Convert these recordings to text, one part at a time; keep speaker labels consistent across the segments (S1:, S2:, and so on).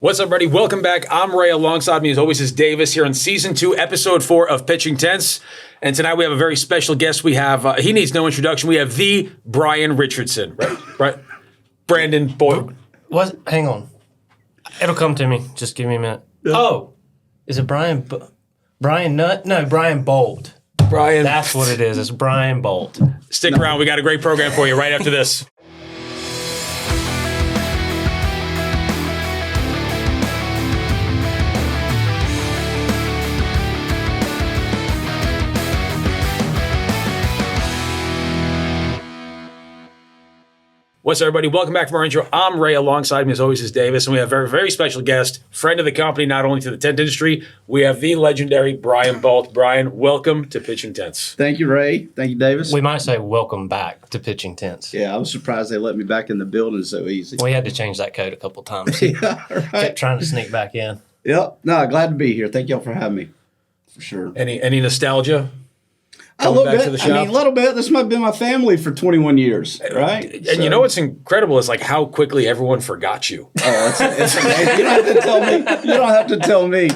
S1: What's up, everybody? Welcome back. I'm Ray. Alongside me, as always, is Davis here in Season 2, Episode 4 of Pitchin Tents. And tonight we have a very special guest. We have, he needs no introduction, we have the Brian Richardson, right? Brandon Bolt.
S2: What? Hang on. It'll come to me. Just give me a minute. Oh, is it Brian? Brian Nutt? No, Bryan Bolt.
S1: Brian.
S2: That's what it is. It's Bryan Bolt.
S1: Stick around. We got a great program for you right after this. What's up, everybody? Welcome back from our intro. I'm Ray. Alongside me, as always, is Davis. And we have a very, very special guest, friend of the company, not only to the tent industry. We have the legendary Bryan Bolt. Brian, welcome to Pitchin Tents.
S3: Thank you, Ray. Thank you, Davis.
S2: We might say welcome back to Pitchin Tents.
S3: Yeah, I was surprised they let me back in the building so easy.
S2: We had to change that code a couple times.
S3: Yeah, right.
S2: Kept trying to sneak back in.
S3: Yep. No, glad to be here. Thank y'all for having me. For sure.
S1: Any nostalgia?
S3: A little bit. I mean, a little bit. This might have been my family for 21 years, right?
S1: And you know what's incredible is like how quickly everyone forgot you.
S3: Oh, it's amazing. You don't have to tell me. You don't have to tell me.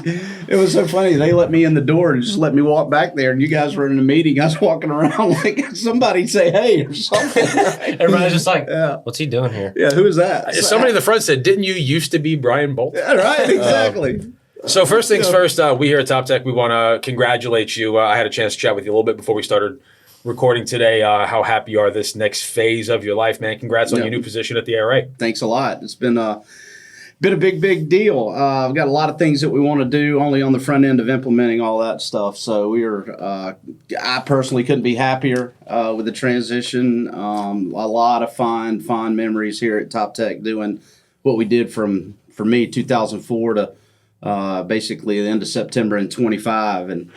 S3: It was so funny. They let me in the door and just let me walk back there, and you guys were in a meeting. I was walking around like somebody say hey or something. Right?
S2: Everybody's just like, what's he doing here?
S3: Yeah, who is that?
S1: Somebody in the front said, didn't you used to be Bryan Bolt?
S3: Yeah, right, exactly.
S1: So first things first, we here at TopTec, we want to congratulate you. I had a chance to chat with you a little bit before we started recording today. How happy you are this next phase of your life, man. Congrats on your new position at the ARA.
S3: Thanks a lot. It's been a big deal. I've got a lot of things that we want to do only on the front end of implementing all that stuff. So I personally couldn't be happier with the transition. A lot of fond memories here at TopTec doing what we did for me, 2004 to basically the end of September in 25, and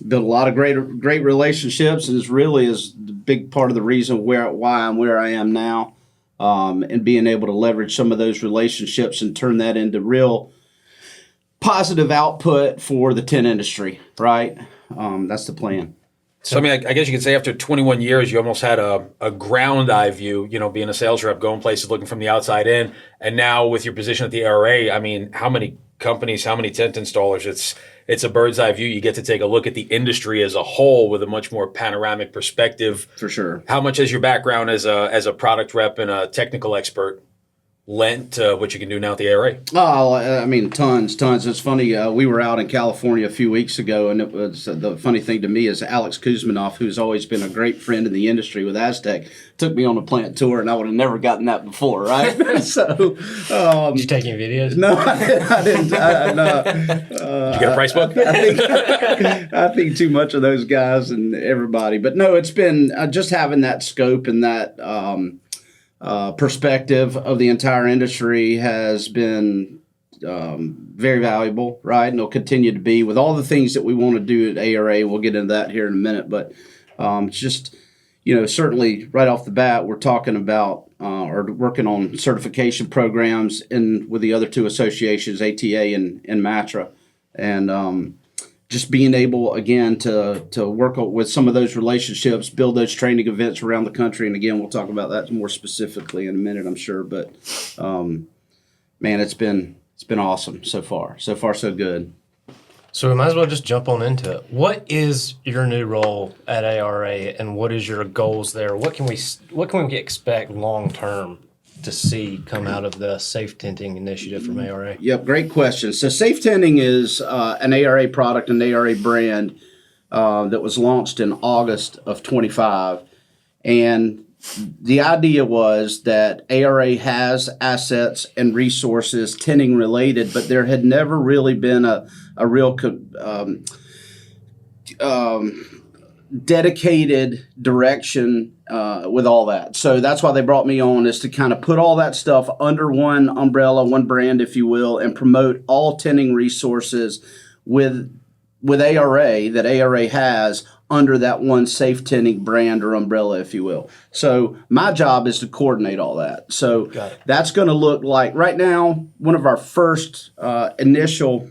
S3: built a lot of great relationships, and is the big part of the reason why I'm where I am now, and being able to leverage some of those relationships and turn that into real positive output for the tent industry, right? That's the plan.
S1: So, I mean, I guess you could say after 21 years, you almost had a ground eye view, being a sales rep, going places, looking from the outside in. And now with your position at the ARA, I mean, how many companies, how many tent installers? It's a bird's eye view. You get to take a look at the industry as a whole with a much more panoramic perspective.
S3: For sure. How
S1: much has your background as a product rep and a technical expert lent to what you can do now at the ARA?
S3: Oh, I mean, tons. It's funny. We were out in California a few weeks ago, and it was the funny thing to me is Alex Kuzmanoff, who's always been a great friend in the industry with Aztec, took me on a plant tour, and I would have never gotten that before, right? So,
S2: did you take any videos?
S3: No, I didn't. No.
S1: Did you get a price book?
S3: I think too much of those guys and everybody, but no, it's been just having that scope and that. Perspective of the entire industry has been very valuable, right? And it'll continue to be with all the things that we want to do at ARA. We'll get into that here in a minute, but it's just, certainly right off the bat, we're talking about or working on certification programs with the other two associations, ATA and MATRA, and just being able, again, to work with some of those relationships, build those training events around the country. And again, we'll talk about that more specifically in a minute, I'm sure. But, man, it's been awesome so far. So far, so good.
S2: So we might as well just jump on into it. What is your new role at ARA, and what is your goals there? What can we expect long term to see come out of the safe tenting initiative from ARA?
S3: Yep, great question. So safe tenting is an ARA product, an ARA brand that was launched in August of 25. And the idea was that ARA has assets and resources tenting related, but there had never really been a real dedicated direction with all that. So that's why they brought me on, is to kind of put all that stuff under one umbrella, one brand, if you will, and promote all tenting resources with ARA that ARA has under that one safe tenting brand or umbrella, if you will. So my job is to coordinate all that. So that's going to look like, right now, one of our first initial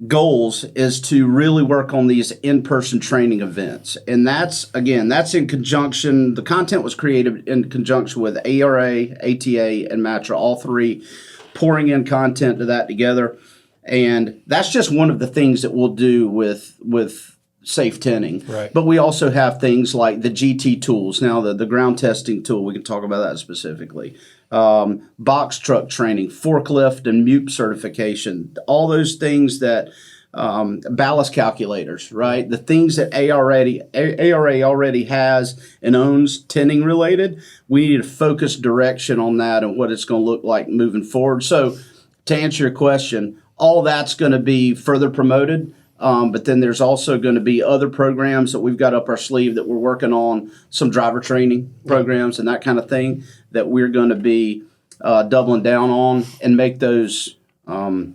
S3: goals is to really work on these in-person training events. And that's in conjunction. The content was created in conjunction with ARA, ATA, and MATRA, all three pouring in content to that together. And that's just one of the things that we'll do with safe tinting.
S2: Right.
S3: But we also have things like the GT tools. Now, the ground testing tool, we can talk about that specifically. Box truck training, forklift and MUP certification, all those things that ballast calculators, right? The things that ARA already has and owns tinning related, we need to focus direction on that and what it's going to look like moving forward. So to answer your question, all that's going to be further promoted. But then there's also going to be other programs that we've got up our sleeve that we're working on, some driver training programs and that kind of thing that we're going to be doubling down on and make those more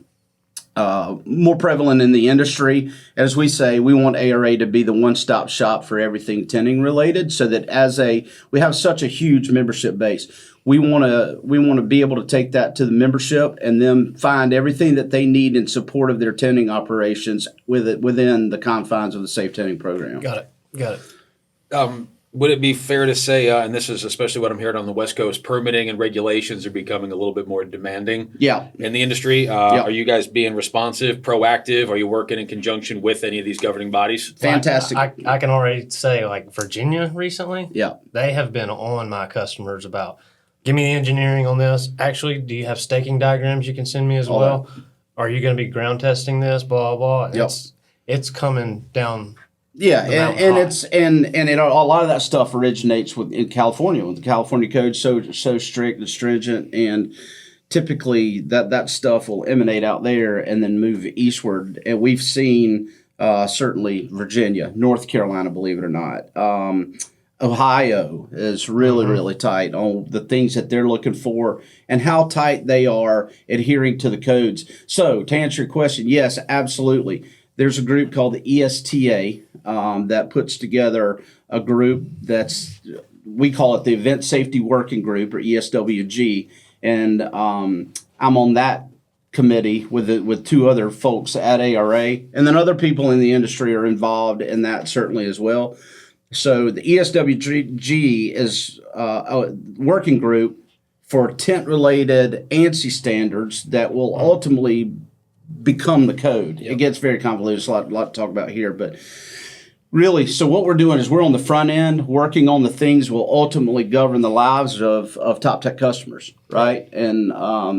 S3: prevalent in the industry. As we say, we want ARA to be the one-stop shop for everything tinning related, so that we have such a huge membership base. We want to be able to take that to the membership and then find everything that they need in support of their tinning operations within the confines of the safe tinning program.
S2: Got it.
S1: Would it be fair to say, and this is especially what I'm hearing on the West Coast, permitting and regulations are becoming a little bit more demanding in the industry? Are you guys being responsive, proactive? Are you working in conjunction with any of these governing bodies?
S3: Fantastic.
S2: I can already say, like Virginia recently,
S3: Yeah.
S2: they have been on my customers about, give me the engineering on this. Actually, do you have staking diagrams you can send me as well? Are you going to be ground testing this? Blah, blah, blah.
S3: Yep.
S2: It's coming down.
S3: Yeah, and a lot of that stuff originates in California, with the California code so strict and stringent, and typically that stuff will emanate out there and then move eastward. And we've seen certainly Virginia, North Carolina, believe it or not, Ohio is really tight on the things that they're looking for and how tight they are adhering to the codes. So to answer your question, yes, absolutely. There's a group called the ESTA that puts together a group we call it the Event Safety Working Group, or ESWG, and I'm on that committee with two other folks at ARA, and then other people in the industry are involved in that certainly as well. So the ESWG is a working group for tent-related ANSI standards that will ultimately become the code. Yep. It gets very convoluted. There's a lot to talk about here, but really, so what we're doing is we're on the front end working on the things will ultimately govern the lives of TopTec customers, right? And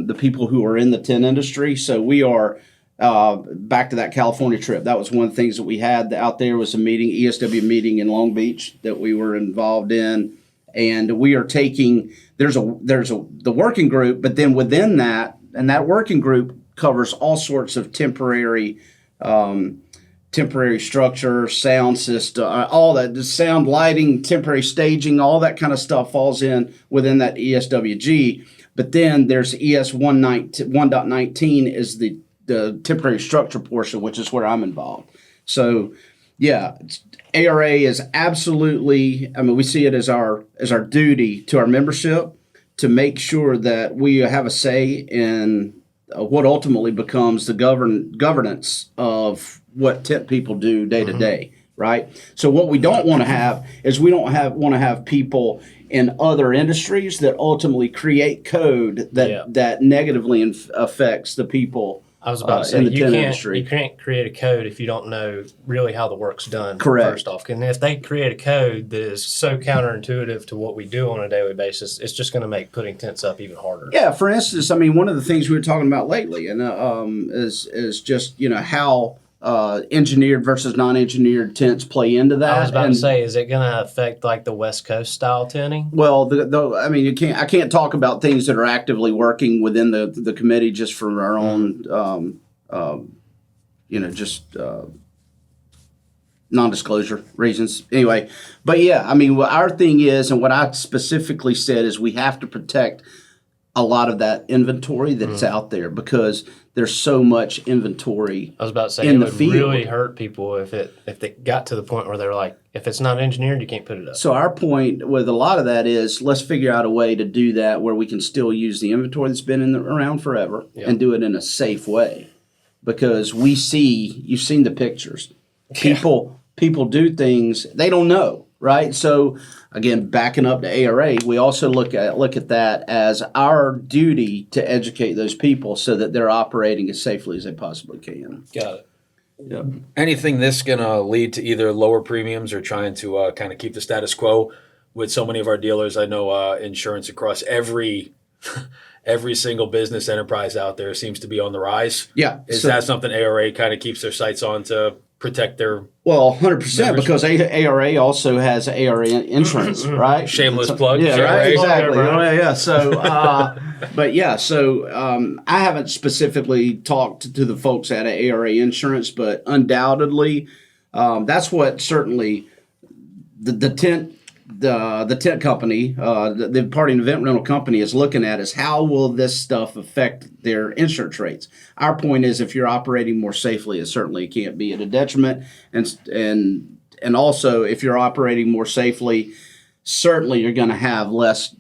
S3: the people who are in the tent industry. So we are back to that California trip. That was one of the things that we had out there, was a meeting, ESW meeting in Long Beach that we were involved in. And we are taking, there's the working group, but then within that, and that working group covers all sorts of temporary structure, sound system, all that, the sound, lighting, temporary staging, all that kind of stuff falls in within that ESWG. But then there's ES 1.19 is the temporary structure portion, which is where I'm involved. So, yeah, ARA is absolutely, I mean, we see it as our duty to our membership to make sure that we have a say in what ultimately becomes the governance of what tent people do day to day, right? So what we don't want to have is we don't want to have people in other industries that ultimately create code that negatively affects the people.
S2: I was about to say,
S3: in the tent industry.
S2: You can't create a code if you don't know really how the work's done.
S3: Correct.
S2: First off, and if they create a code that is so counterintuitive to what we do on a daily basis, it's just going to make putting tents up even harder.
S3: Yeah. For instance, I mean, one of the things we were talking about lately, and is just how engineered versus non-engineered tents play into that.
S2: I was about to say, is it going to affect like the West Coast style tenting?
S3: Well, I mean, I can't talk about things that are actively working within the committee just for our own, non-disclosure reasons. Anyway, but yeah, I mean, our thing is, and what I specifically said is, we have to protect a lot of that inventory that's out there, because there's so much inventory.
S2: I was about to say,
S3: in
S2: it
S3: the
S2: would
S3: field.
S2: really hurt people if they got to the point where they're like, if it's not engineered, you can't put it up.
S3: So our point with a lot of that is, let's figure out a way to do that where we can still use the inventory that's been around forever and do it in a safe way. because you've seen the pictures. People do things they don't know, right? So again, backing up to ARA, we also look at that as our duty to educate those people so that they're operating as safely as they possibly can.
S2: Got it.
S3: Yep.
S1: Anything this going to lead to either lower premiums or trying to kind of keep the status quo with so many of our dealers? I know insurance across every single business enterprise out there seems to be on the rise.
S3: Yeah.
S1: Is that something ARA kind of keeps their sights on to protect their
S3: 100%, because ARA also has ARA insurance, right?
S1: shameless plug?
S3: Yeah,
S1: ARA.
S3: right, exactly.
S2: Right.
S3: Yeah. So, I haven't specifically talked to the folks at ARA Insurance, but undoubtedly, that's what certainly the tent company, the party and event rental company is looking at is how will this stuff affect their insurance rates. Our point is if you're operating more safely, it certainly can't be at a detriment. And also if you're operating more safely, certainly you're going to have less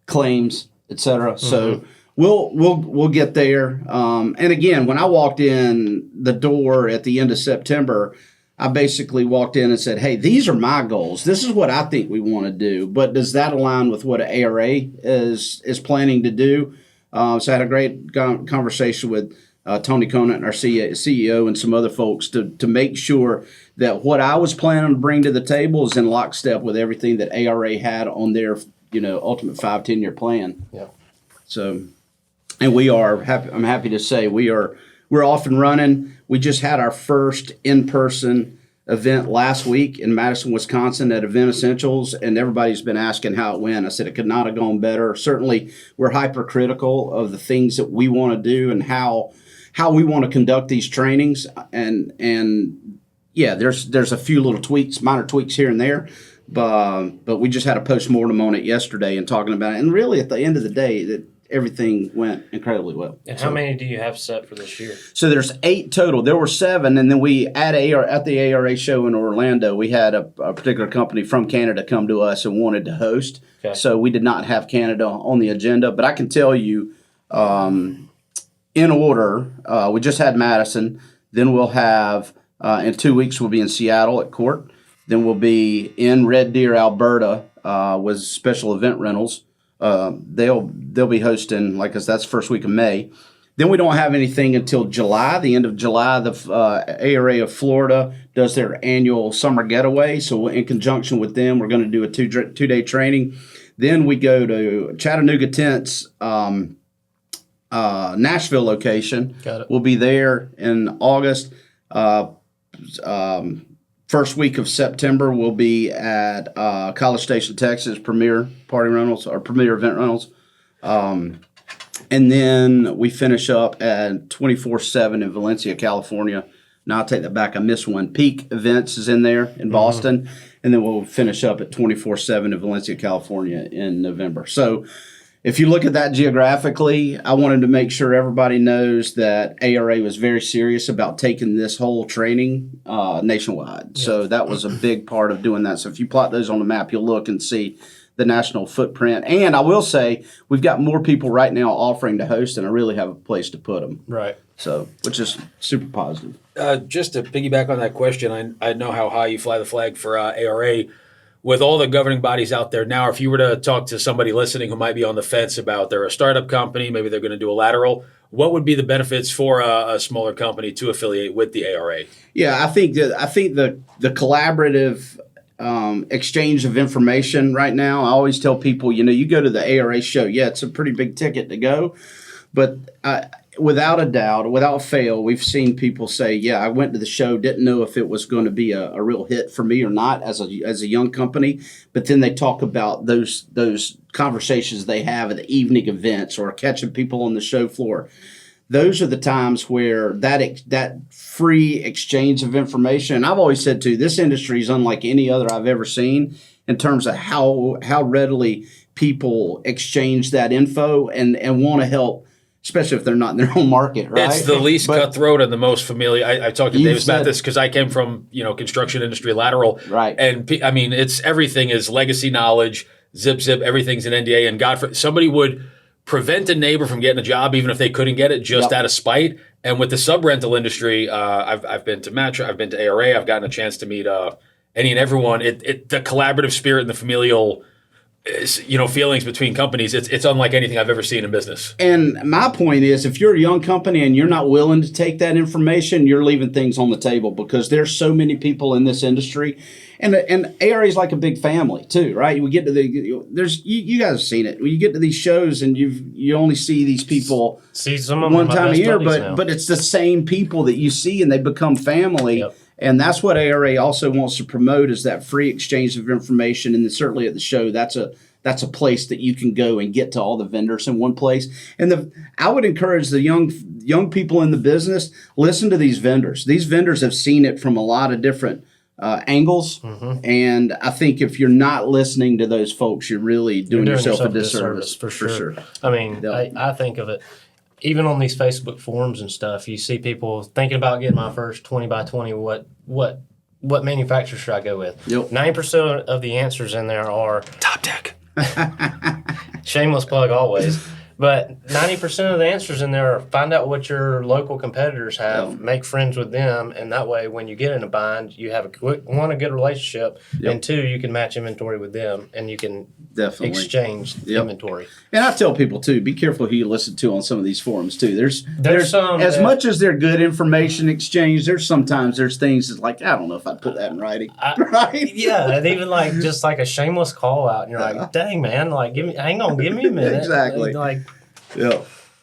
S3: claims, et cetera. Mm-hmm. So we'll get there. And again, when I walked in the door at the end of September, I basically walked in and said, hey, these are my goals. This is what I think we want to do. But does that align with what ARA is planning to do? So I had a great conversation with Tony Conant, our CEO, and some other folks to make sure that what I was planning to bring to the table is in lockstep with everything that ARA had on their ultimate 5-10 year plan.
S2: Yeah.
S3: So, and we are happy. I'm happy to say we're off and running. We just had our first in-person event last week in Madison, Wisconsin at Event Essentials, and everybody's been asking how it went. I said it could not have gone better. Certainly, we're hypercritical of the things that we want to do and how we want to conduct these trainings. And yeah, there's a few little tweaks, minor tweaks here and there, but we just had a postmortem on it yesterday and talking about it. And really, at the end of the day, that everything went incredibly well.
S2: And how many do you have set for this year?
S3: So there's 8 total. There were 7, and then we at the ARA show in Orlando, we had a particular company from Canada come to us and wanted to host. Okay. So we did not have Canada on the agenda, but I can tell you, in order, we just had Madison. Then we'll have in 2 weeks we'll be in Seattle at Court. Then we'll be in Red Deer, Alberta, with Special Event Rentals. They'll be hosting, like I said, that's the first week of May. Then we don't have anything until July. The end of July, the ARA of Florida does their annual summer getaway. So in conjunction with them, we're going to do a two-day training. Then we go to Chattanooga Tents, Nashville location.
S2: Got it.
S3: We'll be there in August. First week of September, we'll be at College Station, Texas, Premier Party Rentals or Premier Event Rentals. And then we finish up at 24/7 in Valencia, California. Now, I'll take that back. I missed one. Peak Events is in there in Boston. And then we'll finish up at 24/7 in Valencia, California in November. So if you look at that geographically, I wanted to make sure everybody knows that ARA was very serious about taking this whole training nationwide. Yeah. So that was a big part of doing that. So if you plot those on the map, you'll look and see the national footprint. And I will say, we've got more people right now offering to host, and I really have a place to put them.
S2: Right.
S3: So, which is super positive.
S1: Just to piggyback on that question, I know how high you fly the flag for ARA. With all the governing bodies out there now, if you were to talk to somebody listening who might be on the fence about they're a startup company, maybe they're going to do a lateral, what would be the benefits for a smaller company to affiliate with the ARA?
S3: Yeah, I think the collaborative exchange of information right now. I always tell people, you go to the ARA show. Yeah, it's a pretty big ticket to go, but without a doubt, without fail, we've seen people say, yeah, I went to the show, didn't know if it was going to be a real hit for me or not as a young company. But then they talk about those conversations they have at the evening events or catching people on the show floor. Those are the times where that free exchange of information. And I've always said, too, this industry is unlike any other I've ever seen in terms of how readily people exchange that info and want to help, especially if they're not in their own market, right?
S1: It's the least cutthroat and the most familiar. I talked to Davis about this because I came from construction industry lateral,
S3: right?
S1: And I mean, it's everything is legacy knowledge, zip, everything's an NDA, and somebody would prevent a neighbor from getting a job, even if they couldn't get it, just out of spite. And with the sub rental industry, I've been to Metro, I've been to ARA, I've gotten a chance to meet any and everyone. The collaborative spirit and the familial, feelings between companies, it's unlike anything I've ever seen in business.
S3: And my point is, if you're a young company and you're not willing to take that information, you're leaving things on the table, because there's so many people in this industry. And ARA is like a big family too, right? We get to you guys have seen it. When you get to these shows and you only see these people one time a year, but it's the same people that you see, and they become family.
S2: Yep.
S3: And that's what ARA also wants to promote, is that free exchange of information. And certainly at the show, that's a place that you can go and get to all the vendors in one place. And I would encourage the young people in the business, listen to these vendors. These vendors have seen it from a lot of different angles. Mm-hmm. And I think if you're not listening to those folks, you're really doing yourself a disservice.
S2: For sure. I mean, I think of it, even on these Facebook forums and stuff, you see people thinking about getting my first 20 by 20. What manufacturer should I go with?
S3: Yep.
S2: 90% of the answers in there are
S1: TopTec.
S2: Shameless plug always. But 90% of the answers in there are find out what your local competitors have, make friends with them, and that way when you get in a bind, you have a good relationship, and two, you can match inventory with them, and you can exchange inventory.
S3: And I tell people too, be careful who you listen to on some of these forums too. There's
S2: some
S3: as much as they're good information exchange, there's things that's like, I don't know if I'd put that in writing. Right?
S2: Yeah, and even like just like a shameless call out, and you're like, dang man, like hang on, give me a minute.
S3: Exactly.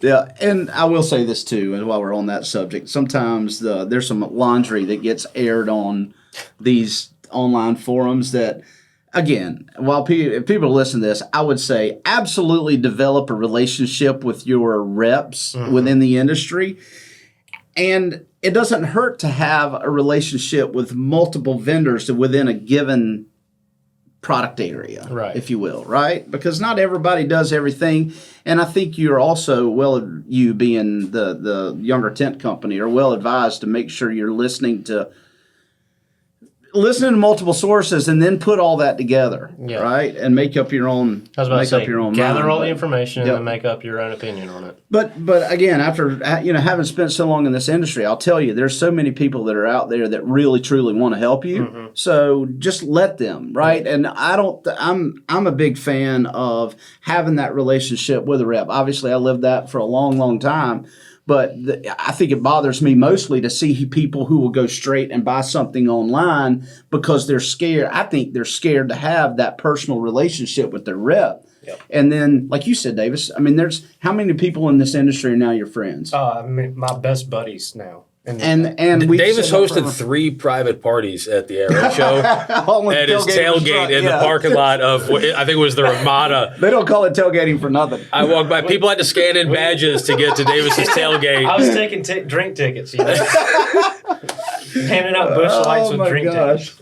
S3: Yeah, and I will say this too, and while we're on that subject, sometimes there's some laundry that gets aired on these online forums that, again, while people listen to this, I would say absolutely develop a relationship with your reps within the industry. And it doesn't hurt to have a relationship with multiple vendors within a given product area,
S2: right,
S3: if you will, right? Because not everybody does everything. And I think you're also, you being the younger tent company, are well advised to make sure you're listening to multiple sources and then put all that together, right? And make up your own.
S2: I was about to say, gather
S3: mind.
S2: all the information and then make up your own opinion on it.
S3: But again, after having spent so long in this industry, I'll tell you, there's so many people that are out there that really truly want to help you. Mm-hmm. So just let them, right? And I'm a big fan of having that relationship with a rep. Obviously, I lived that for a long, long time. But I think it bothers me mostly to see people who will go straight and buy something online because they're scared. I think they're scared to have that personal relationship with their rep. Yep. And then, like you said, Davis, I mean, there's how many people in this industry are now your friends?
S2: I mean, my best buddies now.
S3: And
S1: Davis hosted 3 private parties at the ARA show at his tailgate in the parking lot of, I think it was the Ramada.
S3: They don't call it tailgating for nothing.
S1: I walked by. People had to scan in badges to get to Davis's tailgate.
S2: I was taking drink tickets, handing out bush lights with drink tickets.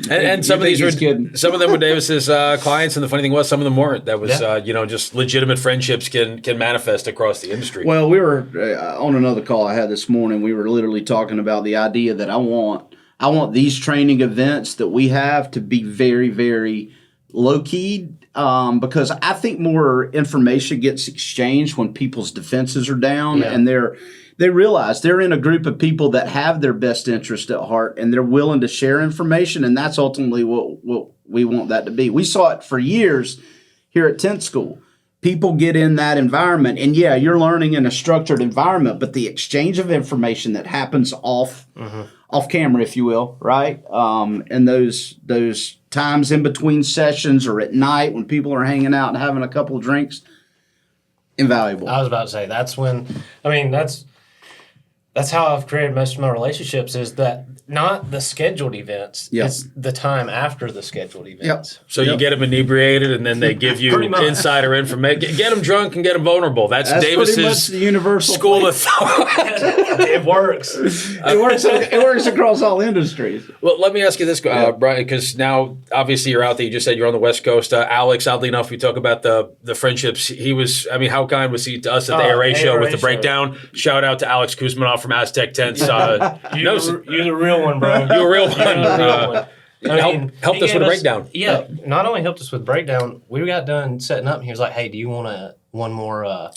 S1: And some of these some of them were Davis's clients, and the funny thing was, some of them weren't. That was just legitimate friendships can manifest across the industry.
S3: Well, we were on another call I had this morning. We were literally talking about the idea that I want these training events that we have to be very, very low key, because I think more information gets exchanged when people's defenses are down and they realize they're in a group of people that have their best interest at heart, and they're willing to share information, and that's ultimately what we want that to be. We saw it for years here at Tent School. People get in that environment, and you're learning in a structured environment, but the exchange of information that happens off camera, if you will, right? And those times in between sessions or at night when people are hanging out and having a couple of drinks, invaluable.
S2: I was about to say, that's how I've created most of my relationships, is that not the scheduled events.
S3: Yep.
S2: It's the time after the scheduled events.
S1: So you get them inebriated, and then they give you insider information. Get them drunk and get them vulnerable. That's Davis's
S3: pretty much the universal
S1: school of thought.
S2: It works.
S3: It works across all industries.
S1: Well, let me ask you this, Brian, because now obviously you're out there. You just said you're on the West Coast. Alex, oddly enough, we talk about the friendships. He was, how kind was he to us at the ARA show with the breakdown? Shout out to Alex Kuzmanoff from Aztec Tents.
S2: You're the real one, bro.
S1: You're a real one. Helped us with a breakdown.
S2: Yeah, not only helped us with breakdown, we got done setting up, and he was like, "Hey, do you want one more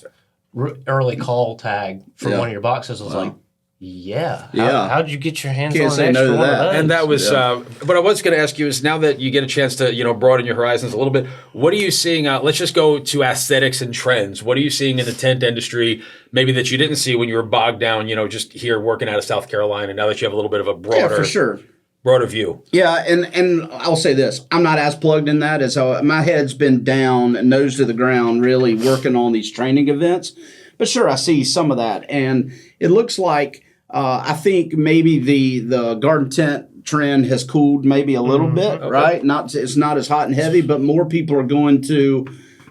S2: early call tag for
S3: Yeah.
S2: one of your boxes. I was like, yeah.
S3: Yeah.
S2: How'd you get your hands
S3: Can't
S2: on
S3: say
S2: an
S3: no
S2: extra
S3: to
S2: one of
S3: that.
S2: those?
S1: And that was, what I was going to ask you is now that you get a chance to, broaden your horizons a little bit, what are you seeing? Let's just go to aesthetics and trends. What are you seeing in the tent industry, maybe that you didn't see when you were bogged down, just here working out of South Carolina, now that you have a little bit of a broader,
S3: for sure.
S1: broader view?
S3: Yeah, and I'll say this: I'm not as plugged in that as my head's been down and nose to the ground, really working on these training events. But sure, I see some of that, and it looks like I think maybe the garden tent trend has cooled maybe a little bit,
S1: okay.
S3: right? It's not as hot and heavy, but more people are going to.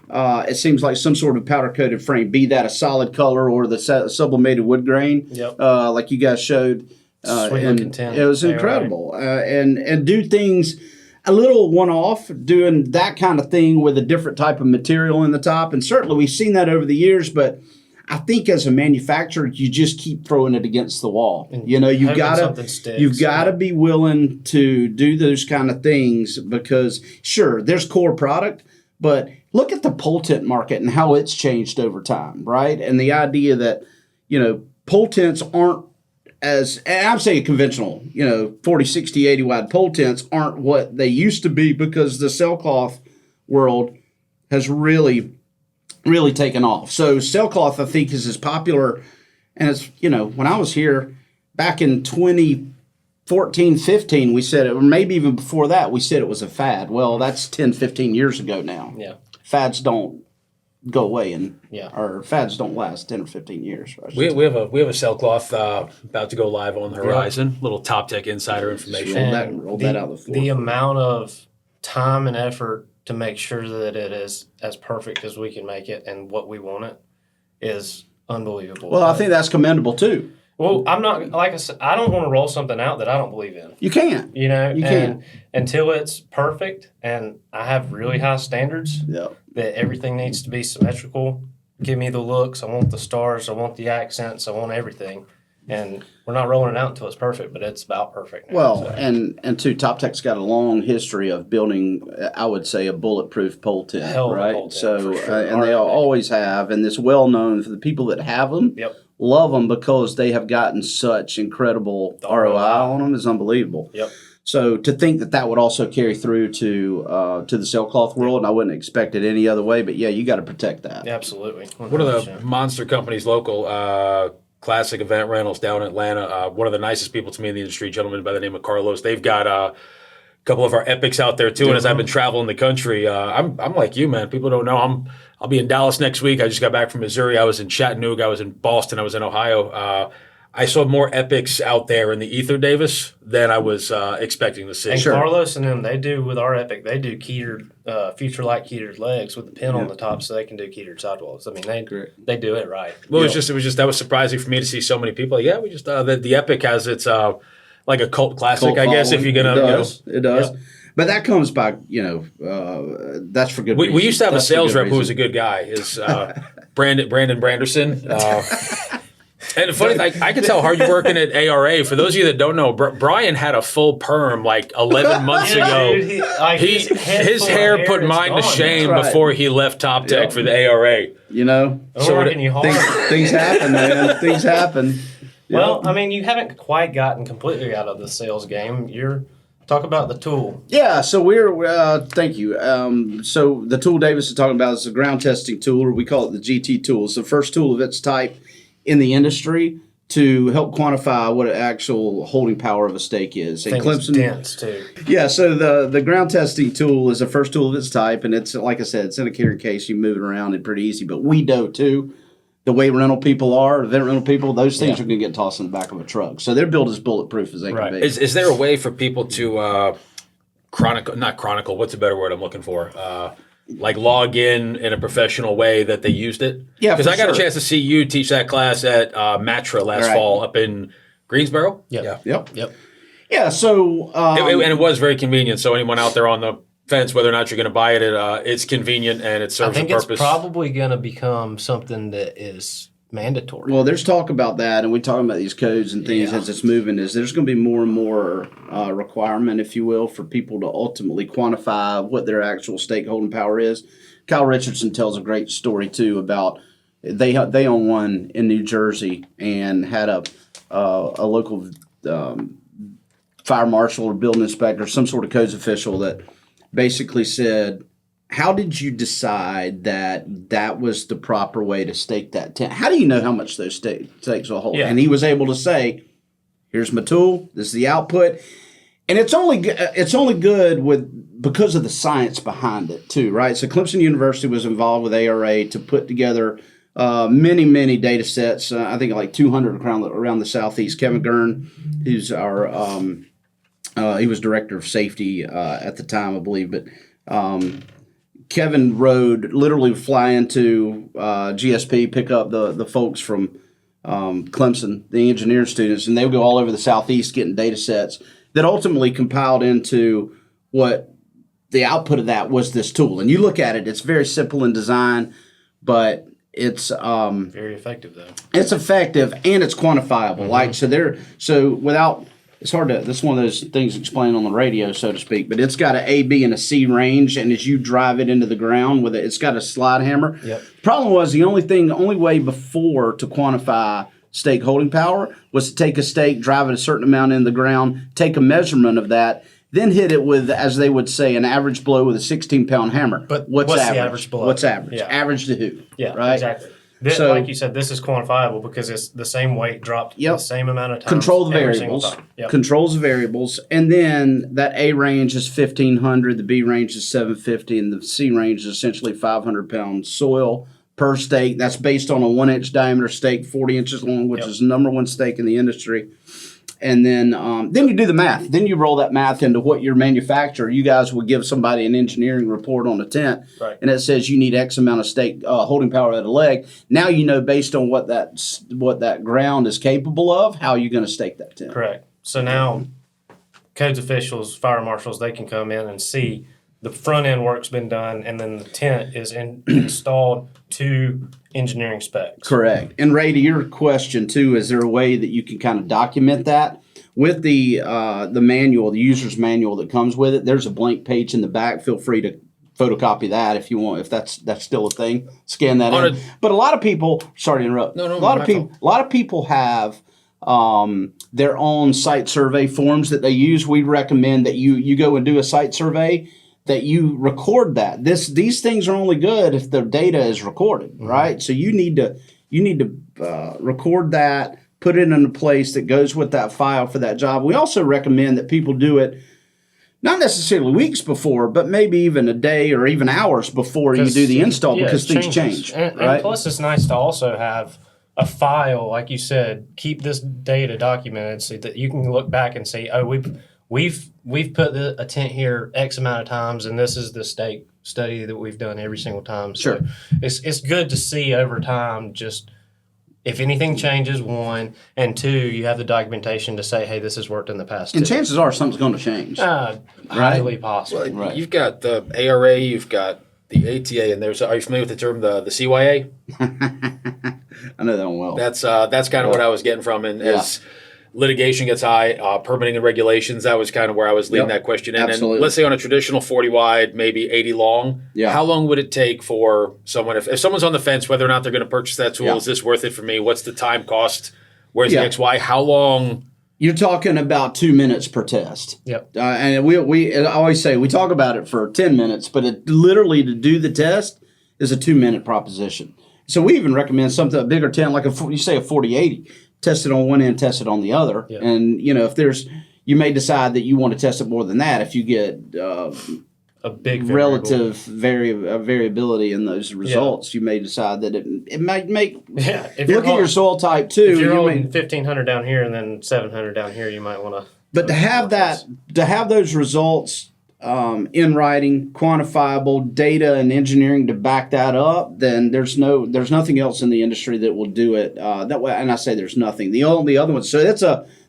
S3: It seems like some sort of powder coated frame, be that a solid color or the sublimated wood grain, like you guys showed.
S2: Sweet looking tent.
S3: It was incredible, and do things a little one-off, doing that kind of thing with a different type of material in the top, and certainly we've seen that over the years. But I think as a manufacturer, you just keep throwing it against the wall. You've got to be willing to do those kind of things, because sure, there's core product, but look at the pole tent market and how it's changed over time, right? And the idea that pole tents aren't, and I'm saying conventional, 40, 60, 80 wide pole tents aren't what they used to be, because the sailcloth world has really, really taken off. So sailcloth, I think, is as popular. And it's, when I was here back in 2014, 15, we said it, or maybe even before that, we said it was a fad. Well, that's 10, 15 years ago now.
S2: Yeah.
S3: Fads don't go away, or fads don't last 10 or 15 years.
S1: We have a sailcloth about to go live on the horizon. Little TopTec insider information.
S3: Roll that out the floor.
S2: The amount of time and effort to make sure that it is as perfect as we can make it and what we want it is unbelievable.
S3: Well, I think that's commendable too.
S2: Well, I'm not, like I said, I don't want to roll something out that I don't believe in.
S3: You can't.
S2: You
S3: can't.
S2: Until it's perfect, and I have really high standards.
S3: Yeah.
S2: That everything needs to be symmetrical. Give me the looks. I want the stars. I want the accents. I want everything. And we're not rolling it out until it's perfect, but it's about perfect now.
S3: Well, and too, TopTec's got a long history of building, I would say, a bulletproof pole tent,
S2: Hell of a
S3: right?
S2: pole tent,
S3: So,
S2: for sure.
S3: and they always have, and it's well known for the people that have them.
S2: Yep.
S3: Love them because they have gotten such incredible ROI on them is unbelievable.
S2: Yep.
S3: So to think that would also carry through to the sailcloth world, and I wouldn't expect it any other way. But yeah, you got to protect that.
S2: Absolutely. 100%.
S1: One of the monster companies local, Classic Event Rentals down in Atlanta. One of the nicest people to me in the industry, gentleman by the name of Carlos. They've got a couple of our epics out there too. And as I've been traveling the country, I'm like you, man. People don't know I'll be in Dallas next week. I just got back from Missouri. I was in Chattanooga. I was in Boston. I was in Ohio. I saw more epics out there in the Ether Davis than I was expecting to see.
S2: And Carlos and them, they do with our epic, they do ketered, future light ketered legs with the pin on the top, so they can do ketered sidewalls. I mean, they do it right.
S1: Well, it was just that was surprising for me to see so many people. Yeah, we just the epic has its like a cult classic, I guess. If you're gonna,
S3: it does. Yeah. But that comes by, that's for good reason.
S1: We used to have a sales rep who was a good guy. Is Brandon Branderson. And the funny thing, I can tell how you're working at ARA. For those of you that don't know, Bryan had a full perm like 11 months ago.
S2: Dude,
S1: his hair put mine to shame before he left TopTec for the ARA.
S2: So working you hard.
S3: Things happen, man. Things happen.
S2: Well, I mean, you haven't quite gotten completely out of the sales game. Talk about the tool.
S3: Yeah, so we're thank you. So the tool Davis is talking about is a ground testing tool, or we call it the GT tool. It's the first tool of its type in the industry to help quantify what an actual holding power of a stake is. And
S2: Clemson, dense too.
S3: Yeah, so the ground testing tool is the first tool of its type, and it's, like I said, it's in a carry case. You move it around and pretty easy. But we know too, the way rental people are, event rental people, those things are going to get tossed in the back of a truck. So they're built as bulletproof as they can be.
S1: Is there a way for people to not chronicle? What's a better word I'm looking for? Like log in a professional way that they used it?
S3: Yeah,
S1: because I got a chance to see you teach that class at Matra last fall up in Greensboro.
S2: Yep.
S3: Yeah, so...
S1: and it was very convenient, so anyone out there on the fence, whether or not you're going to buy it, it's convenient and it serves a purpose.
S2: I think it's probably going to become something that is mandatory.
S3: Well, there's talk about that, and we're talking about these codes and things as it's moving. Is there's going to be more and more requirement, if you will, for people to ultimately quantify what their actual stakeholding power is. Kyle Richardson tells a great story too about they own one in New Jersey and had a local fire marshal or building inspector, some sort of codes official that basically said, how did you decide that was the proper way to stake that tent? How do you know how much those stakes will hold?
S2: Yeah.
S3: And he was able to say, here's my tool, this is the output. And it's only good because of the science behind it too, right? So Clemson University was involved with ARA to put together many data sets. I think like 200 around the Southeast. Kevin Gurn, who's our he was director of safety at the time, I believe, but Kevin rode, literally fly into GSP, pick up the folks from Clemson, the engineering students, and they would go all over the Southeast getting data sets that ultimately compiled into what the output of that was this tool. And you look at it, it's very simple in design, but it's
S2: very effective though.
S3: It's effective and it's quantifiable. Like without, it's hard to, this is one of those things explained on the radio, so to speak, but it's got an A, B, and a C range, and as you drive it into the ground with it, it's got a slide hammer.
S2: Yep.
S3: Problem was the only way before to quantify stake holding power was to take a stake, drive it a certain amount in the ground, take a measurement of that, then hit it with, as they would say, an average blow with a 16-pound hammer.
S2: But what's the average blow?
S3: What's average?
S2: Yeah.
S3: Average to who?
S2: Yeah,
S3: right?
S2: exactly.
S3: So,
S2: like you said, this is quantifiable because it's the same weight dropped the same amount of times.
S3: Control the
S2: every
S3: variables.
S2: single time. Yep.
S3: Controls the variables. And then that A range is 1,500, the B range is 750, and the C range is essentially 500-pound soil per stake. That's based on a 1-inch diameter stake, 40 inches long, which is the number one stake in the industry. And then you do the math. Then you roll that math into what your manufacturer, you guys would give somebody an engineering report on a tent,
S2: right,
S3: and it says you need X amount of stake holding power at a leg. Now you know based on what that ground is capable of, how you're going to stake that tent.
S2: Correct. So now codes officials, fire marshals, they can come in and see the front end work's been done, and then the tent is installed to engineering specs.
S3: Correct. And Ray, to your question too, is there a way that you can kind of document that with the manual, the user's manual that comes with it? There's a blank page in the back. Feel free to photocopy that if you want, if that's still a thing. Scan that in. But a lot of people, sorry to interrupt.
S2: No,
S3: a lot of people have their own site survey forms that they use. We recommend that you go and do a site survey, that you record that. These things are only good if the data is recorded, right? So you need to record that, put it in a place that goes with that file for that job. We also recommend that people do it not necessarily weeks before, but maybe even a day or even hours before you do the install, because things change.
S2: And
S3: right?
S2: Plus, it's nice to also have a file, like you said, keep this data documented so that you can look back and say, oh, we've put a tent here X amount of times, and this is the stake study that we've done every single time. So it's good to see over time, just if anything changes, one, and two, you have the documentation to say, hey, this has worked in the past.
S3: And chances are something's going to change.
S2: Highly possible.
S1: Well, you've got the ARA, you've got the ATA, and are you familiar with the term the CYA?
S3: I know that one well.
S1: That's kind of what I was getting from, and as litigation gets high, permitting and regulations, that was kind of where I was leading that question in.
S3: Absolutely.
S1: And let's say on a traditional 40 wide, maybe 80 long, how long would it take for someone, if someone's on the fence, whether or not they're going to purchase that tool, is this worth it for me? What's the time cost? Where's the XY? How long? You're
S3: talking about 2 minutes per test.
S2: Yep.
S3: And we I always say we talk about it for 10 minutes, but literally to do the test is a 2-minute proposition. So we even recommend something, a bigger tent, like you say a 40-80. Test it on one end, test it on the other. Yep. And, if you may decide that you want to test it more than that if you get
S2: a big
S3: relative variability in those results. You may decide that it might make look at your soil type too.
S2: If you're holding 1,500 down here and then 700 down here, you might want to.
S3: But to have those results in writing, quantifiable data and engineering to back that up, then there's nothing else in the industry that will do it that way. And I say there's nothing. The only other one, so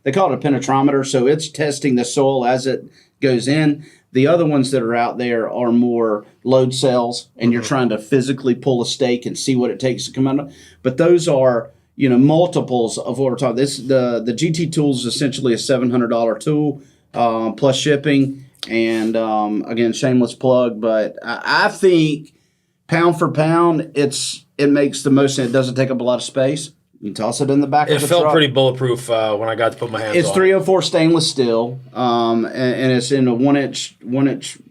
S3: they call it a penetrometer, so it's testing the soil as it goes in. The other ones that are out there are more load cells, and you're trying to physically pull a stake and see what it takes to come out. But those are multiples of what we're talking. The GT tool is essentially a $700 tool plus shipping. And again, shameless plug, but I think pound for pound, it makes the most sense. It doesn't take up a lot of space. You can toss it in the back of
S1: It
S3: the
S1: felt
S3: truck.
S1: pretty bulletproof when I got to put my hands
S3: It's
S1: on
S3: 304 stainless steel, and it's in a one inch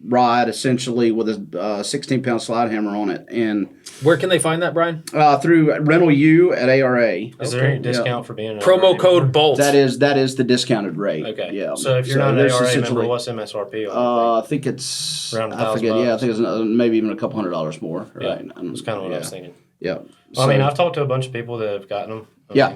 S3: rod essentially with a 16-pound slide hammer on it. And
S1: Where can they find that, Brian?
S3: through Rental U at ARA.
S2: Is there any discount for being an
S1: Promo
S2: ARA
S1: code
S2: member?
S1: BOLT.
S3: That is the discounted rate.
S2: Okay.
S3: Yeah.
S2: So if you're not an
S3: there's
S2: ARA member,
S3: essentially-
S2: what's MSRP on
S3: I think it's
S2: Around
S3: I forget.
S2: $1,000
S3: Yeah, I think it's maybe even a couple $100 more.
S2: it? Yeah,
S3: Right.
S2: that's kind of what I was thinking.
S3: Yeah.
S2: Well, I mean, I've talked to a bunch of people that have gotten them.
S3: Yeah.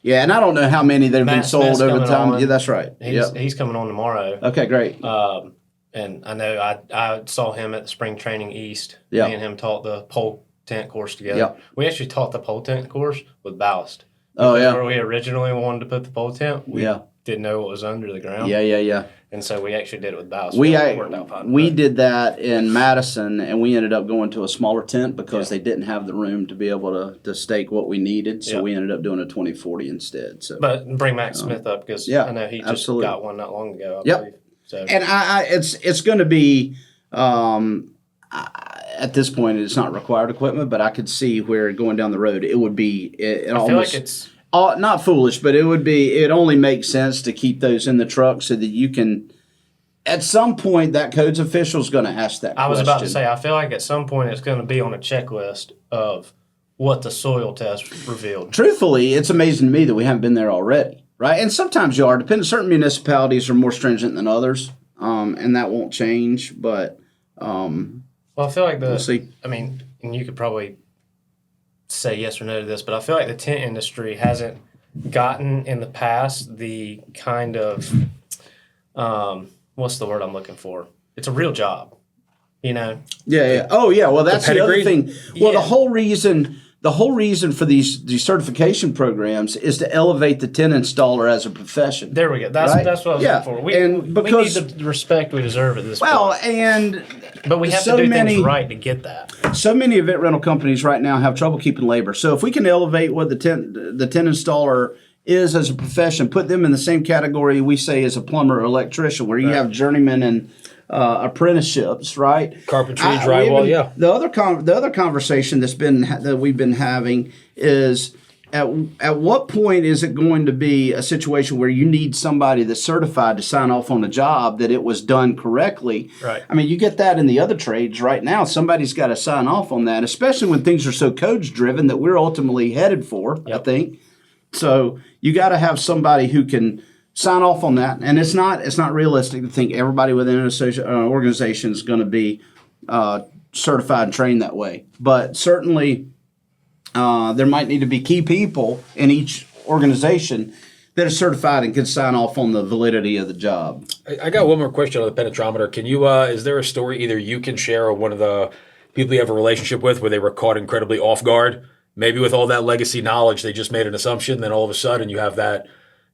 S3: Yeah, and I don't know how many they've been
S2: Matt
S3: sold
S2: Smith's
S3: over
S2: coming
S3: time.
S2: on.
S3: Yeah, that's right.
S2: He's coming on tomorrow.
S3: Okay, great.
S2: And I know I saw him at the spring training East.
S3: Yeah.
S2: Me and him taught the pole tent course together.
S3: Yeah.
S2: We actually taught the pole tent course with ballast.
S3: Oh,
S2: Because
S3: yeah.
S2: Where we originally wanted to put the pole tent, we didn't know what was under the ground.
S3: Yeah.
S2: And so we actually did it with ballast.
S3: We
S2: It worked out fine.
S3: we did that in Madison, and we ended up going to a smaller tent because they didn't have the room to be able to stake what we needed. So
S2: Yeah.
S3: we ended up doing a 2040 instead. So
S2: But bring Matt Smith up because
S3: yeah,
S2: I know he just
S3: absolutely.
S2: got one not long ago. I
S3: Yep.
S2: believe. So
S3: and it's going to be at this point it's not required equipment, but I could see where going down the road it would be it
S2: I feel
S3: almost
S2: like it's
S3: not foolish, but it only makes sense to keep those in the truck so that you can. At some point, that codes official is going to ask that question.
S2: I was about to say, I feel like at some point it's going to be on a checklist of what the soil test revealed.
S3: Truthfully, it's amazing to me that we haven't been there already, right? And sometimes you are. Depending, certain municipalities are more stringent than others, and that won't change. But
S2: Well, I feel like
S3: we'll see.
S2: I mean, and you could probably say yes or no to this, but I feel like the tent industry hasn't gotten in the past the kind of what's the word I'm looking for? It's a real job, you know.
S3: Yeah. Oh, yeah. Well, that's the other
S2: pedigree?
S3: thing. Well,
S2: Yeah.
S3: the whole reason for these certification programs is to elevate the tent installer as a profession.
S2: There we go. That's
S3: Right?
S2: that's what I was
S3: Yeah.
S2: looking for.
S3: And because-
S2: we need the respect we deserve at this
S3: Well,
S2: point.
S3: and
S2: But we have
S3: so
S2: to do
S3: many-
S2: things right to get that.
S3: so many event rental companies right now have trouble keeping labor. So if we can elevate what the tent installer is as a profession, put them in the same category we say as a plumber or electrician, where you have journeyman and apprenticeships, right?
S1: Carpentry, drywall, yeah.
S3: The other conversation that we've been having is at what point is it going to be a situation where you need somebody that's certified to sign off on a job that it was done correctly?
S2: Right.
S3: I mean, you get that in the other trades right now. Somebody's got to sign off on that, especially when things are so codes driven that we're ultimately headed for, I think. So you got to have somebody who can sign off on that, and it's not realistic to think everybody within an organization is going to be certified and trained that way. But certainly, there might need to be key people in each organization that are certified and can sign off on the validity of the job.
S1: I got one more question on the penetrometer. Can you? Is there a story either you can share or one of the people you have a relationship with where they were caught incredibly off guard? Maybe with all that legacy knowledge, they just made an assumption. Then all of a sudden, you have that,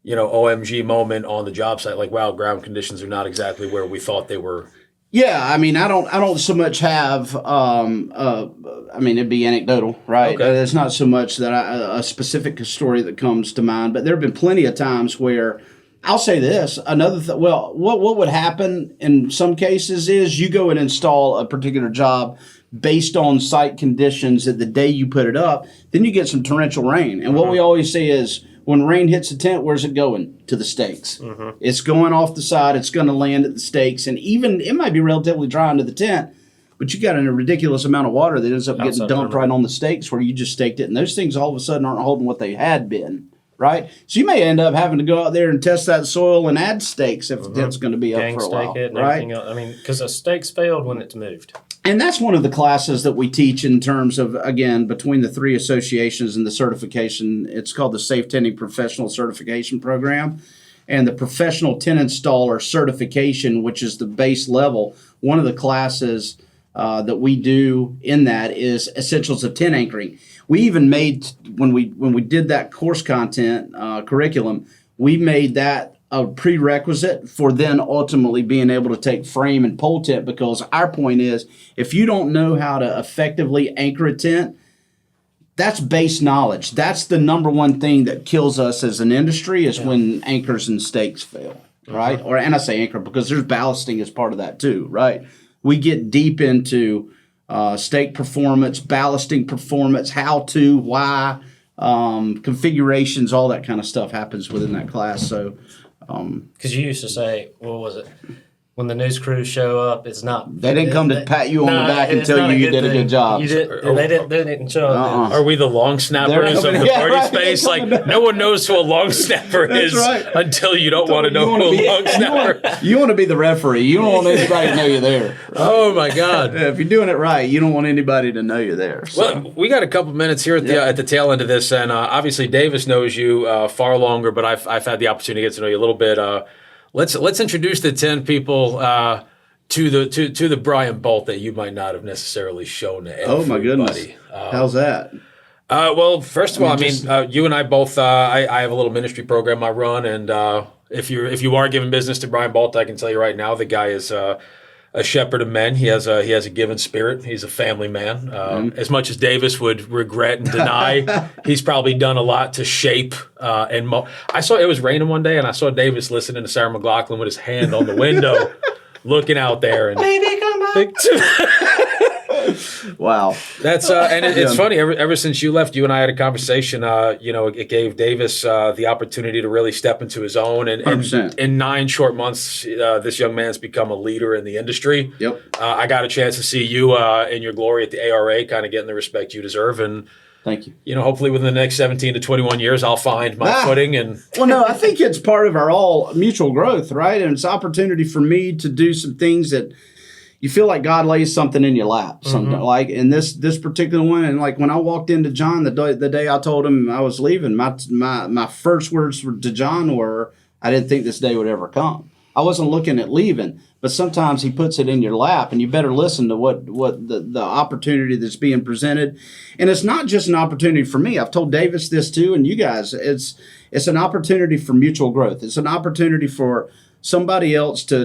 S1: OMG moment on the job site. Like, wow, ground conditions are not exactly where we thought they were.
S3: Yeah, I mean, I don't so much have. I mean, it'd be anecdotal, right?
S1: Okay.
S3: It's not so much that a specific story that comes to mind, but there have been plenty of times where I'll say this. What would happen in some cases is you go and install a particular job based on site conditions at the day you put it up. Then you get some torrential rain, and what we always say is, when rain hits the tent, where's it going? To the stakes. It's going off the side. It's going to land at the stakes. And even it might be relatively dry under the tent, but you got a ridiculous amount of water that ends up getting dumped right on the stakes where you just staked it. And those things all of a sudden aren't holding what they had been, right? So you may end up having to go out there and test that soil and add stakes if the tent's going to be up
S2: Gang
S3: for a while,
S2: stake it and
S3: right?
S2: everything else. I mean, because the stakes failed when it's moved.
S3: And that's one of the classes that we teach in terms of, again, between the three associations and the certification. It's called the Safe Tenting Professional Certification Program. And the Professional Tent Installer Certification, which is the base level, one of the classes that we do in that is Essentials of Tent Anchoring. We even made, when we did that course content curriculum, we made that a prerequisite for then ultimately being able to take frame and pole tent, because our point is, if you don't know how to effectively anchor a tent, that's base knowledge. That's the number one thing that kills us as an industry is when anchors and stakes fail, right? And I say anchor because there's ballasting as part of that too, right? We get deep into stake performance, ballasting performance, how to, why, configurations, all that kind of stuff happens within that class. So,
S2: Because you used to say, what was it? When the news crews show up, it's not.
S3: they didn't come to pat you on the back and tell you did a good job.
S2: They didn't show up.
S1: Are we the long snappers of the party space? Like, no one knows who a long snapper is until you don't want to know who a long snapper is.
S3: You want to be the referee. You don't want anybody to know you're there.
S1: Oh, my God.
S3: If you're doing it right, you don't want anybody to know you're there. So.
S1: Well, we got a couple minutes here at the tail end of this, and obviously Davis knows you far longer, but I've had the opportunity to get to know you a little bit. Let's introduce the 10 people to the Bryan Bolt that you might not have necessarily shown to everybody.
S3: Oh my goodness! How's that?
S1: Well, first of all, I mean, you and I both. I have a little ministry program I run, and if you are giving business to Bryan Bolt, I can tell you right now, the guy is a shepherd of men. He has a given spirit. He's a family man. As much as Davis would regret and deny, he's probably done a lot to shape. I saw it was raining one day, and I saw Davis listening to Sarah McLachlan with his hand on the window, looking out there. And
S2: Baby, come back.
S3: Wow.
S1: That's and it's funny. Ever since you left, you and I had a conversation. It gave Davis the opportunity to really step into his own. And in 9 short months, this young man's become a leader in the industry.
S3: Yep.
S1: I got a chance to see you in your glory at the ARA, kind of getting the respect you deserve. And
S3: thank you.
S1: Hopefully within the next 17 to 21 years, I'll find my footing. And
S3: well, no, I think it's part of our all mutual growth, right? And it's opportunity for me to do some things that you feel like God lays something in your lap, like in this particular one. And like when I walked into John the day I told him I was leaving, my first words to John were, I didn't think this day would ever come. I wasn't looking at leaving, but sometimes he puts it in your lap, and you better listen to what the opportunity that's being presented. And it's not just an opportunity for me. I've told Davis this too, and you guys, it's an opportunity for mutual growth. It's an opportunity for somebody else to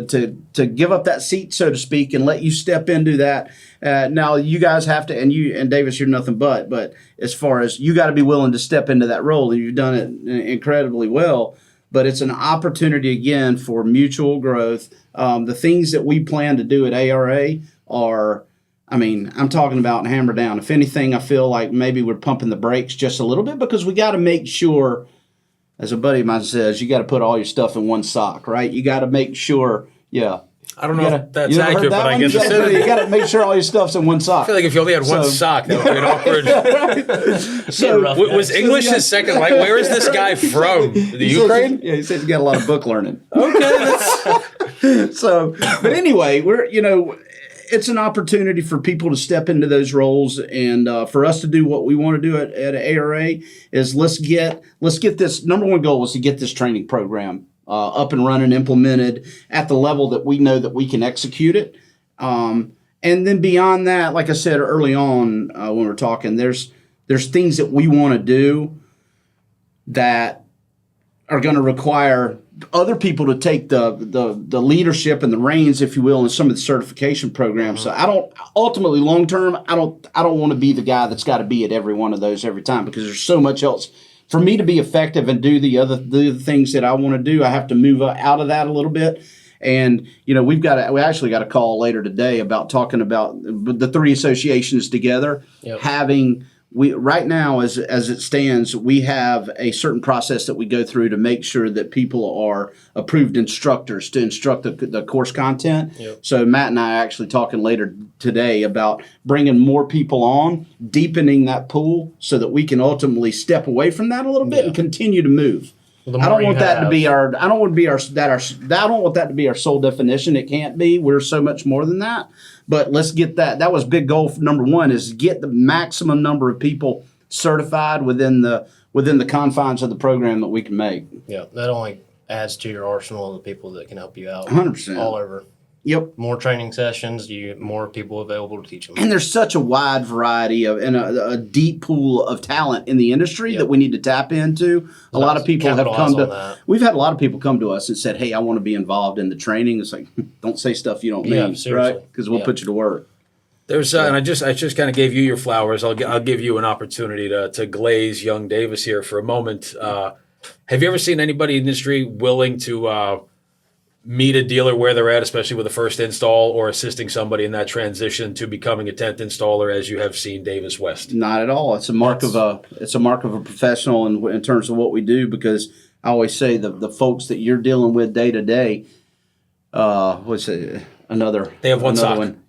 S3: give up that seat, so to speak, and let you step into that. Now you guys have to, and Davis, you're nothing but as far as you got to be willing to step into that role, and you've done it incredibly well. But it's an opportunity again for mutual growth. The things that we plan to do at ARA are, I'm talking about hammer down. If anything, I feel like maybe we're pumping the brakes just a little bit because we got to make sure. As a buddy of mine says, you got to put all your stuff in one sock, right? You got to make sure,
S1: I don't know if that's accurate, but I guess
S3: you got to make sure all your stuff's in one sock.
S1: I feel like if you only had one sock, that would be an awkward. So was English his second language? Where is this guy from? The Ukraine?
S3: Yeah, he said he got a lot of book learning.
S1: Okay.
S3: But anyway, it's an opportunity for people to step into those roles, and for us to do what we want to do at ARA is let's get this. Number one goal is to get this training program up and running, implemented at the level that we know that we can execute it. And then beyond that, like I said early on when we were talking, there's things that we want to do that are going to require other people to take the leadership and the reins, if you will, in some of the certification programs. So I don't ultimately long term, I don't want to be the guy that's got to be at every one of those every time, because there's so much else. For me to be effective and do the other things that I want to do, I have to move out of that a little bit. And we actually got a call later today about talking about the 3 associations together, having. Right now, as it stands, we have a certain process that we go through to make sure that people are approved instructors to instruct the course content. Yep. So Matt and I are actually talking later today about bringing more people on, deepening that pool so that we can ultimately step away from that a little bit and continue to move. Well, I don't want that to be our. I don't want that to be our sole definition. It can't be. We're so much more than that. But let's get that. That was big goal number one: is get the maximum number of people certified within the confines of the program that we can make.
S2: Yeah, that only adds to your arsenal of the people that can help you out.
S3: 100%.
S2: All over.
S3: Yep.
S2: More training sessions, you get more people available to teach them.
S3: And there's such a wide variety of and a deep pool of talent in the industry that we need to tap into. A lot of people have come to. We've had a lot of people come to us and said, "Hey, I want to be involved in the training." It's like, don't say stuff you don't mean, right? Because we'll put you to work.
S1: There's and I just kind of gave you your flowers. I'll give you an opportunity to glaze young Davis here for a moment. Have you ever seen anybody in the industry willing to meet a dealer where they're at, especially with a first install or assisting somebody in that transition to becoming a tent installer, as you have seen Davis West?
S3: Not at all. It's a mark of a professional in terms of what we do, because I always say the folks that you're dealing with day to day, what's it, another
S1: They have one
S3: another
S1: sock.
S3: one.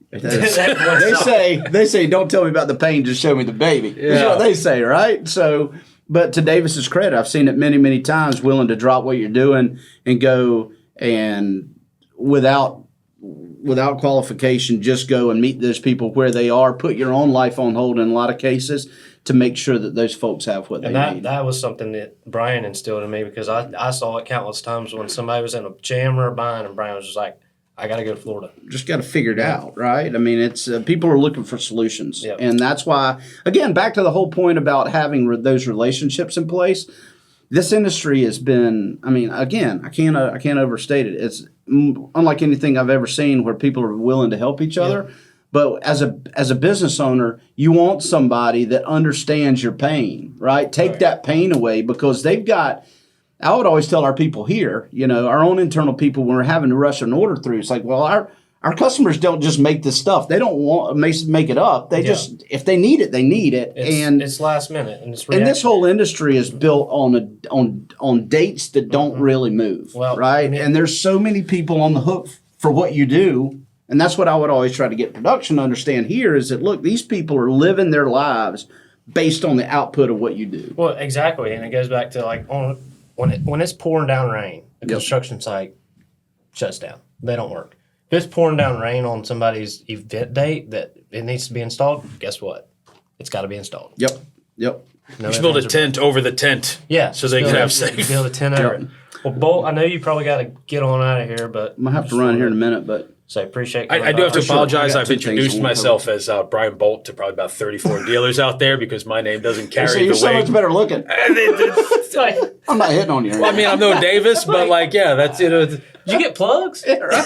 S3: They say don't tell me about the pain, just show me the baby. That's what they say, right? So, but to Davis's credit, I've seen it many times, willing to drop what you're doing and go and without qualification, just go and meet those people where they are, put your own life on hold in a lot of cases to make sure that those folks have what they need.
S2: That was something that Bryan instilled in me, because I saw it countless times when somebody was in a jam or a bind and Bryan was just like, I got to go to Florida.
S3: Just got to figure it out, right? I mean, it's people are looking for solutions.
S2: Yep.
S3: And that's why, again, back to the whole point about having those relationships in place. This industry has been, I mean, again, I can't overstate it. It's unlike anything I've ever seen where people are willing to help each other. Yeah. But as a business owner, you want somebody that understands your pain, right? Take that pain away, because they've got, I would always tell our people here, our own internal people, when we're having to rush an order through, it's like, well, our customers don't just make this stuff. They don't want make it up. They just, if they need it, they need it.
S2: It's last minute, and it's
S3: and this whole industry is built on dates that don't really move, right? And there's so many people on the hook for what you do, and that's what I would always try to get production to understand here is that, look, these people are living their lives based on the output of what you do.
S2: Well, exactly, and it goes back to like when it's pouring down rain, the construction site shuts down. They don't work. If it's pouring down rain on somebody's event date that it needs to be installed, guess what? It's got to be installed.
S3: Yep.
S1: No, you should build a tent over the tent.
S2: Yeah.
S1: So they can have safe.
S2: Build a tent over it. Well, Bolt, I know you probably got to get on out of here, but
S3: I'm going to have to run here in a minute, but.
S2: So appreciate
S1: I do have to apologize. I've introduced myself as Bryan Bolt to probably about 34 dealers out there, because my name doesn't carry the weight.
S3: You're so much better looking. I'm not hitting on you.
S1: Well, I mean, I'm no Davis, but that's
S2: Did you get plugs?
S3: Yeah, right.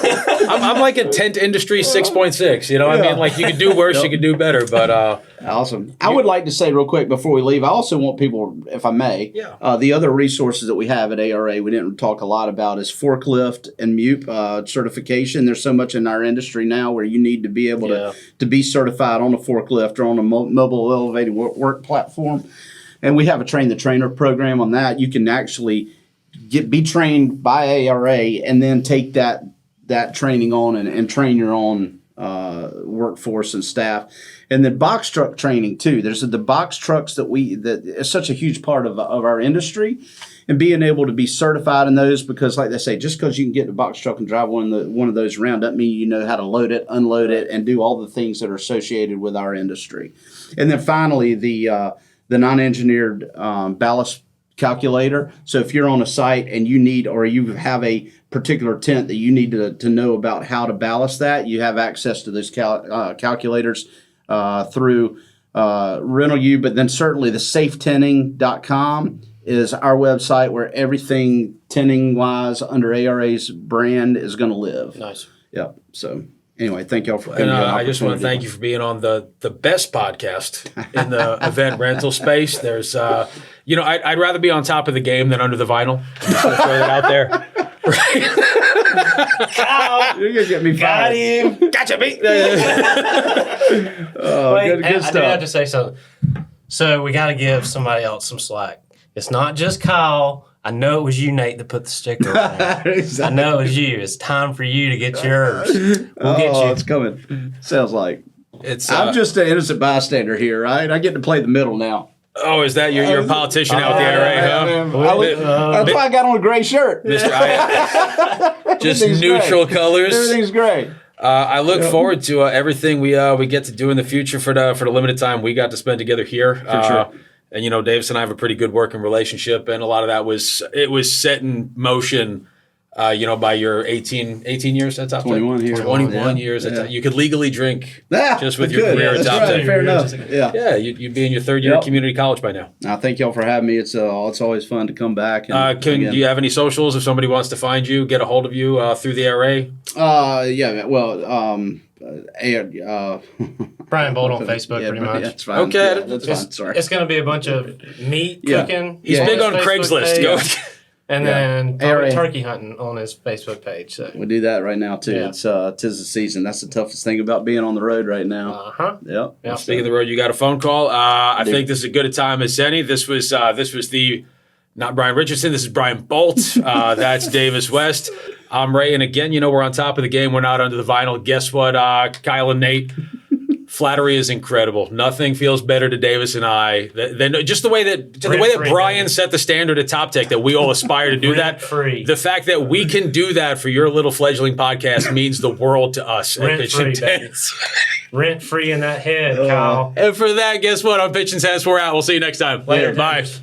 S1: I'm like a tent industry 6.6. I mean, like, you could do worse, you could do better, but
S3: awesome. I would like to say real quick before we leave, I also want people, if I may, the other resources that we have at ARA we didn't talk a lot about is forklift and MUPE certification. There's so much in our industry now where you need to be able to be certified on a forklift or on a mobile elevated work platform. And we have a train the trainer program on that. You can actually be trained by ARA and then take that training on and train your own workforce and staff. And then box truck training too. There's the box trucks that is such a huge part of our industry, and being able to be certified in those, because like they say, just because you can get in a box truck and drive one of those around doesn't mean you know how to load it, unload it, and do all the things that are associated with our industry. And then finally, the non-engineered ballast calculator. So if you're on a site and you have a particular tent that you need to know about how to ballast that, you have access to those calculators through RentalU. But then certainly the safetenting.com is our website where everything tenting wise under ARA's brand is going to live.
S2: Nice.
S3: Yeah. So anyway, thank y'all for
S1: coming. And I just want to thank you for being on the best podcast in the event rental space. There's, I'd rather be on top of the game than under the vinyl. I'm just going to throw that out there.
S3: You're going to get me fired.
S2: Got him.
S1: Gotcha, mate.
S3: Good
S2: I
S3: stuff.
S2: do have to say something. So we got to give somebody else some slack. It's not just Kyle. I know it was you, Nate, that put the sticker on there.
S3: Exactly.
S2: I know it was you. It's time for you to get yours. We'll get you.
S3: It's coming. Sounds like.
S1: I'm
S3: I'm just an innocent bystander here, right? I get to play the middle now.
S1: Oh, is that you're a politician out with the ARA, huh?
S3: That's why I got on a gray shirt.
S1: Just neutral colors.
S3: Everything's great.
S1: I look forward to everything we get to do in the future for the limited time we got to spend together here.
S3: For sure.
S1: And Davis and I have a pretty good working relationship, and a lot of that was set in motion. By your 18 years at TopTec?
S3: 21 here.
S1: 21 years. You could legally drink just with your career at
S3: TopTec.
S1: TopTec.
S3: Fair enough.
S1: Yeah, you'd be in your third year of community college by now.
S3: Thank y'all for having me. It's always fun to come back.
S1: Do you have any socials if somebody wants to find you, get a hold of you through the ARA?
S2: Bryan Bolt on Facebook, pretty much.
S3: That's fine.
S1: Okay.
S3: That's fine. Sorry.
S2: It's going to be a bunch of meat cooking.
S1: He's big on
S2: Facebook
S1: Craigslist.
S2: page. And
S3: Yeah.
S2: then probably
S3: ARA.
S2: turkey hunting on his Facebook page. So.
S3: We do that right now too.
S2: Yeah.
S3: It's tis the season. That's the toughest thing about being on the road right now.
S2: Uh-huh.
S3: Yep.
S2: Yeah.
S1: Speaking of the road, you got a phone call. I
S3: Dude.
S1: think this is as good a time as any. This was the not Brian Richardson. This is Bryan Bolt. That's Davis West. I'm Ray, and again, we're on top of the game. We're not under the vinyl. Guess what, Kyle and Nate? Flattery is incredible. Nothing feels better to Davis and I than just the way that Brian set the standard at TopTec, that we all aspire to do that.
S2: Rent-free.
S1: The fact that we can do that for your little fledgling podcast means the world to us. at Pitchin
S2: Rent-free, baby.
S1: Tents.
S2: Rent-free in that head, Kyle.
S1: And for that, guess what? On Pitchin Tents, we're out. We'll see you next time.
S2: Later,
S1: Bye.
S2: Davis.